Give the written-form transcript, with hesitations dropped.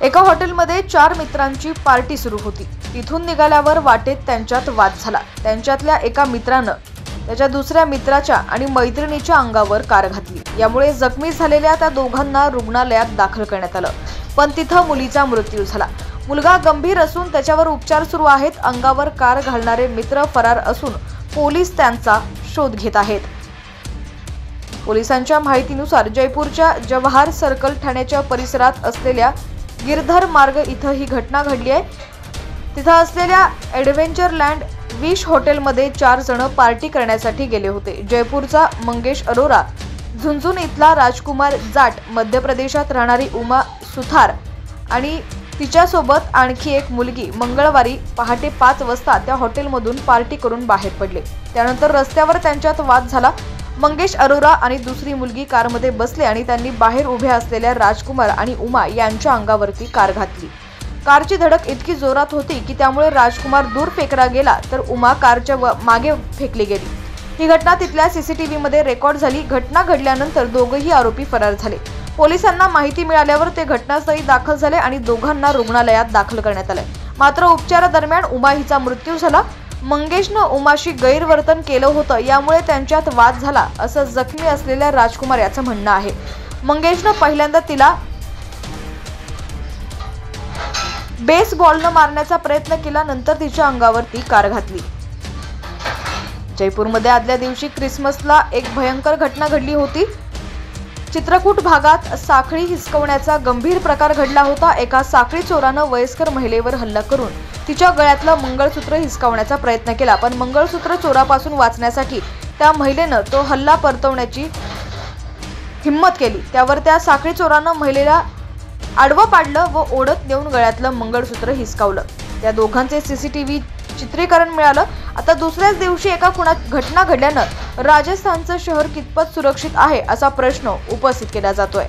एका हॉटेलमध्ये 4 मित्रांची पार्टी सुरू होती। तिथून निघाल्यावर वाटेत त्यांच्यात वाद झाला। त्यांच्यातल्या एका मित्रानं त्याच्या दुसऱ्या मित्राच्या आणि मैत्रिणीच्या अंगावर कार घातली। यामुळे जखमी झालेल्या त्या दोघांना रुग्णालयात दाखल करण्यात आलं, पण तिथं मुलीचा मृत्यू झाला। मुलगा गंभीर असून त्याच्यावर उपचार सुरू आहेत। अंगावर कार घालणारे मित्र फरार असून पोलीस त्यांचा शोध घेत आहेत। पोलिसांच्या माहितीनुसार जयपूरच्या जवाहर सर्कल ठाण्याच्या परिसरात असलेल्या गिरधर मार्ग इथं ही घटना घडली आहे। तिथं असलेल्या ॲडव्हेंचर लँड विश हॉटेलमध्ये 4 जण पार्टी करण्यासाठी गेले होते। जयपूरचा मंगेश अरोरा, झुंझुन इथला राजकुमार जाट, मध्य प्रदेशात राहणारी उमा सुथार आणि तिच्यासोबत आणखी एक मुलगी मंगळवारी पहाटे 5 वाजता त्या हॉटेलमधून पार्टी करून बाहेर पडले। त्यानंतर रस्त्यावर त्यांच्यात वाद झाला। मंगेश अरोरा आणि दुसरी मुलगी कारमध्ये बसले आणि त्यांनी बाहेर उभ्या असलेल्या राजकुमार आणि उमा यांच्या अंगावरती कार घातली। कारची धडक इतकी जोरात होती की त्यामुळे राजकुमार दूर फेकला गेला तर उमा कारच्या मागे फेकली गेली। ही घटना तिथल्या सीसीटीव्हीमध्ये रेकॉर्ड झाली। घटना घडल्यानंतर दोघेही आरोपी फरार झाले। पोलिसांना माहिती मिळाल्यावर ते घटनास्थळी दाखल झाले आणि दोघांना रुग्णालयात दाखल करण्यात आले। मात्र उपचारादरम्यान उमा हिचा मृत्यू झाला। मंगेशनं उमाशी गैरवर्तन केलं होतं, यामुळे त्यांच्यात वाद झाला असं जखमी असलेल्या राजकुमार याचं म्हणणं आहे। मंगेशनं पहिल्यांदा तिला बेसबॉलनं मारण्याचा प्रयत्न केला, नंतर तिच्या अंगावरती कार घातली। जयपूरमध्ये आदल्या दिवशी क्रिसमसला एक भयंकर घटना घडली होती। चित्रकूट भागात साखळी हिसकवण्याचा गंभीर प्रकार घडला होता। एका साखळी चोरानं वयस्कर महिलेवर हल्ला करून तिच्या गळ्यातलं मंगळसूत्र हिसकावण्याचा प्रयत्न केला, पण मंगळसूत्र चोरापासून वाचण्यासाठी त्या महिलेनं तो हल्ला परतवण्याची हिम्मत केली। त्यावर त्या साखळी चोरानं महिलेला आडवं पाडलं व ओढत नेऊन गळ्यातलं मंगळसूत्र हिसकावलं। त्या दोघांचे सीसीटीव्ही चित्रीकरण मिळालं। आता दुसऱ्याच दिवशी एका घटना घडल्यानं राजस्थानचं शहर कितपत सुरक्षित आहे असा प्रश्न उपस्थित केला जातोय।